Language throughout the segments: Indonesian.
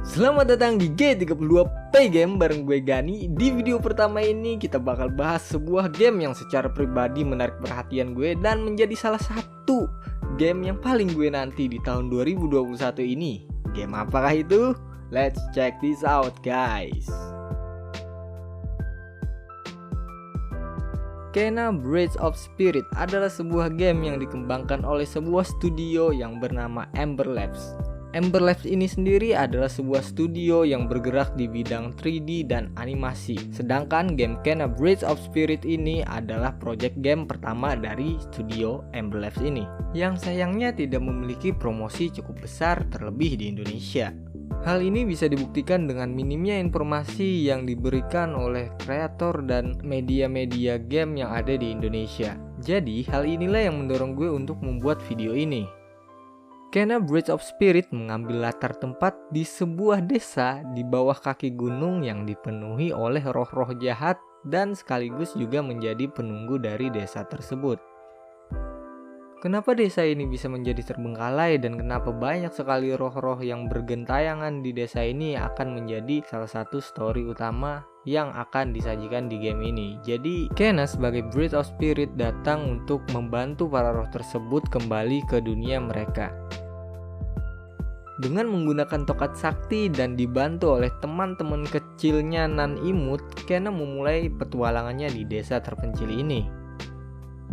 Selamat datang di G32P Game bareng gue Gani. Di video pertama ini kita bakal bahas sebuah game yang secara pribadi menarik perhatian gue dan menjadi salah satu game yang paling gue nanti di tahun 2021 ini. Game apakah itu? Let's check this out guys. Kena Bridge of Spirit adalah sebuah game yang dikembangkan oleh sebuah studio yang bernama Ember Labs. Ember Labs ini sendiri adalah sebuah studio yang bergerak di bidang 3D dan animasi. Sedangkan game Kena Bridge of Spirit ini adalah project game pertama dari studio Ember Labs ini, yang sayangnya tidak memiliki promosi cukup besar terlebih di Indonesia. Hal ini bisa dibuktikan dengan minimnya informasi yang diberikan oleh kreator dan media-media game yang ada di Indonesia. Jadi hal inilah yang mendorong gue untuk membuat video ini. Kena Bridge of Spirit mengambil latar tempat di sebuah desa di bawah kaki gunung yang dipenuhi oleh roh-roh jahat dan sekaligus juga menjadi penunggu dari desa tersebut. Kenapa desa ini bisa menjadi terbengkalai dan kenapa banyak sekali roh-roh yang bergentayangan di desa ini akan menjadi salah satu story utama yang akan disajikan di game ini. Jadi Kena sebagai Bridge of Spirit datang untuk membantu para roh tersebut kembali ke dunia mereka. Dengan menggunakan tokat sakti dan dibantu oleh teman-teman kecilnya Nan Imut, Kena memulai petualangannya di desa terpencil ini.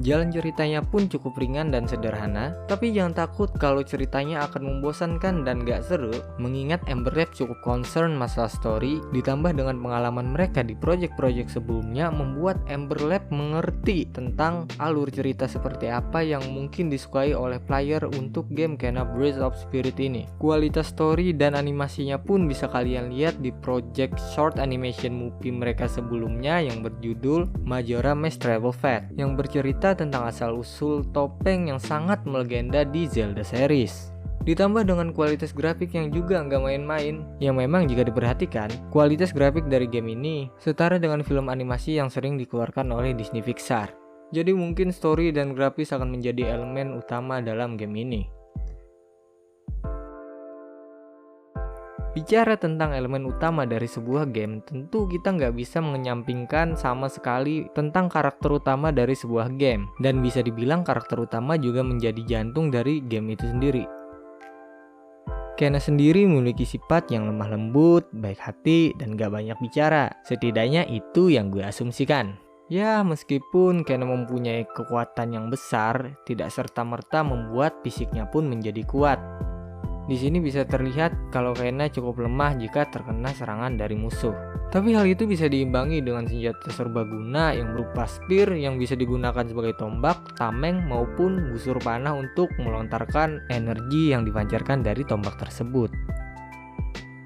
Jalan ceritanya pun cukup ringan dan sederhana, tapi jangan takut kalau ceritanya akan membosankan dan gak seru, mengingat Ember Labs cukup concern masalah story, ditambah dengan pengalaman mereka di project-project sebelumnya membuat Ember Labs mengerti tentang alur cerita seperti apa yang mungkin disukai oleh player untuk game Kena Bridge of Spirit ini. Kualitas story dan animasinya pun bisa kalian lihat di project short animation movie mereka sebelumnya yang berjudul Majora Mask Travel Fate, yang bercerita tentang asal-usul topeng yang sangat melegenda di Zelda series. Ditambah dengan kualitas grafik yang juga nggak main-main, yang memang jika diperhatikan, kualitas grafik dari game ini setara dengan film animasi yang sering dikeluarkan oleh Disney Pixar. Jadi mungkin story dan grafis akan menjadi elemen utama dalam game ini. Bicara tentang elemen utama dari sebuah game, tentu kita nggak bisa menyampingkan sama sekali tentang karakter utama dari sebuah game. Dan bisa dibilang karakter utama juga menjadi jantung dari game itu sendiri. Kena sendiri memiliki sifat yang lemah lembut, baik hati, dan gak banyak bicara. Setidaknya itu yang gue asumsikan. Ya, meskipun Kena mempunyai kekuatan yang besar, tidak serta-merta membuat fisiknya pun menjadi kuat. Di sini bisa terlihat kalau Kena cukup lemah jika terkena serangan dari musuh. Tapi hal itu bisa diimbangi dengan senjata serbaguna yang berupa spear yang bisa digunakan sebagai tombak, tameng maupun busur panah untuk melontarkan energi yang dipancarkan dari tombak tersebut.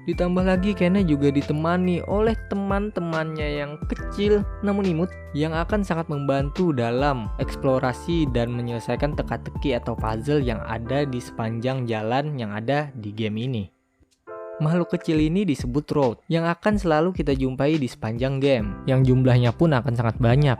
Ditambah lagi Kena juga ditemani oleh teman-temannya yang kecil namun imut yang akan sangat membantu dalam eksplorasi dan menyelesaikan teka-teki atau puzzle yang ada di sepanjang jalan yang ada di game ini. Makhluk kecil ini disebut Road yang akan selalu kita jumpai di sepanjang game, yang jumlahnya pun akan sangat banyak.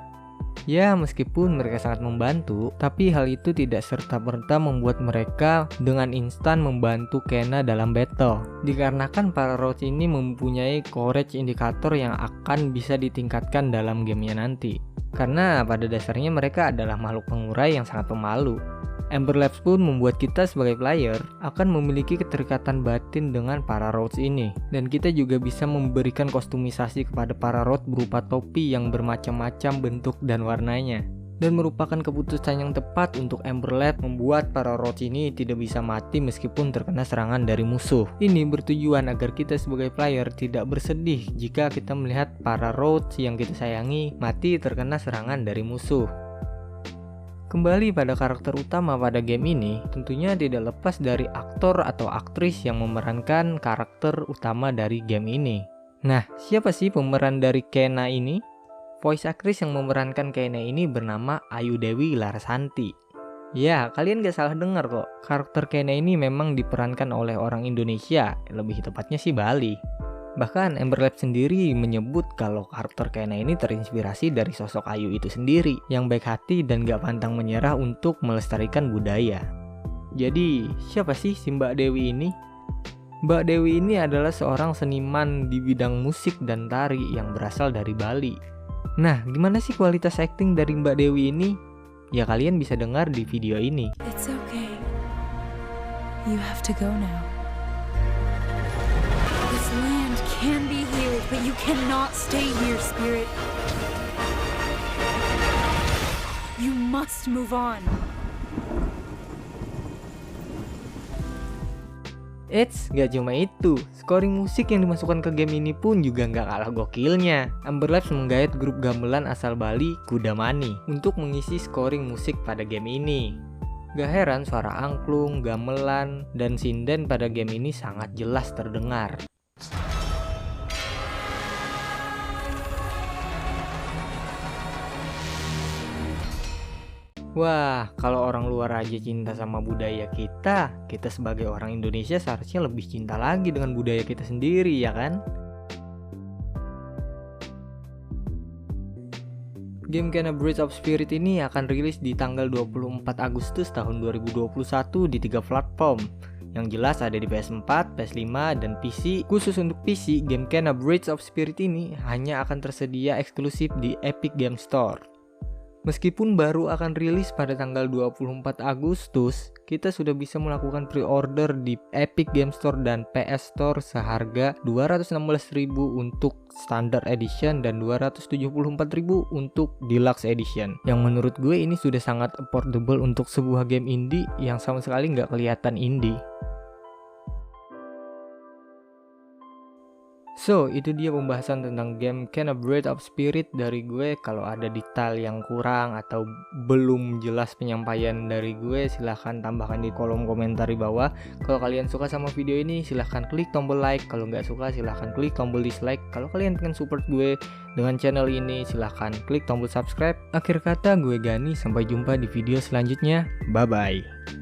Ya, meskipun mereka sangat membantu, tapi hal itu tidak serta-merta membuat mereka dengan instan membantu Kena dalam battle. Dikarenakan para roads ini mempunyai courage indikator yang akan bisa ditingkatkan dalam gamenya nanti. Karena pada dasarnya mereka adalah makhluk pengurai yang sangat pemalu. Ember Labs pun membuat kita sebagai player akan memiliki keterikatan batin dengan para roads ini. Dan kita juga bisa memberikan kostumisasi kepada para road berupa topi yang bermacam-macam bentuk dan warnanya. Dan merupakan keputusan yang tepat untuk Ember Labs membuat para roads ini tidak bisa mati meskipun terkena serangan dari musuh. Ini bertujuan agar kita sebagai player tidak bersedih jika kita melihat para roads yang kita sayangi mati terkena serangan dari musuh. Kembali pada karakter utama pada game ini, tentunya tidak lepas dari aktor atau aktris yang memerankan karakter utama dari game ini. Nah, siapa sih pemeran dari Kena ini? Voice aktris yang memerankan Kena ini bernama Ayu Dewi Larashanti. Ya, kalian gak salah dengar kok. Karakter Kena ini memang diperankan oleh orang Indonesia, lebih tepatnya sih Bali. Bahkan Ember Labs sendiri menyebut kalau karakter Kena ini terinspirasi dari sosok Ayu itu sendiri yang baik hati dan gak pantang menyerah untuk melestarikan budaya. Jadi siapa sih si Mbak Dewi ini? Mbak Dewi ini adalah seorang seniman di bidang musik dan tari yang berasal dari Bali. Nah, gimana sih kualitas acting dari Mbak Dewi ini? Ya kalian bisa dengar di video ini. It's okay. You have to go now. This land can be healed, but you cannot stay here, Spirit. You must move on. Eits, gak cuma itu, scoring musik yang dimasukkan ke game ini pun juga gak kalah gokilnya. Amber Labs menggait grup gamelan asal Bali, Kudamani, untuk mengisi scoring musik pada game ini. Gak heran suara angklung, gamelan, dan sinden pada game ini sangat jelas terdengar. Wah, kalau orang luar aja cinta sama budaya kita sebagai orang Indonesia seharusnya lebih cinta lagi dengan budaya kita sendiri, ya kan? Game Kena Bridge of Spirit ini akan rilis di tanggal 24 Agustus tahun 2021 di 3 platform. Yang jelas ada di PS4, PS5, dan PC. Khusus untuk PC, game Kena Bridge of Spirit ini hanya akan tersedia eksklusif di Epic Game Store. Meskipun baru akan rilis pada tanggal 24 Agustus, kita sudah bisa melakukan pre-order di Epic Game Store dan PS Store seharga 216.000 untuk Standard Edition dan 274.000 untuk Deluxe Edition. Yang menurut gue ini sudah sangat affordable untuk sebuah game indie yang sama sekali nggak kelihatan indie. So, itu dia pembahasan tentang game Kena Bridge of Spirit dari gue. Kalau ada detail yang kurang atau belum jelas penyampaian dari gue, silahkan tambahkan di kolom komentar di bawah. Kalau kalian suka sama video ini, silahkan klik tombol like. Kalau nggak suka, silahkan klik tombol dislike. Kalau kalian pengen support gue dengan channel ini, silahkan klik tombol subscribe. Akhir kata, gue Gani, sampai jumpa di video selanjutnya. Bye-bye.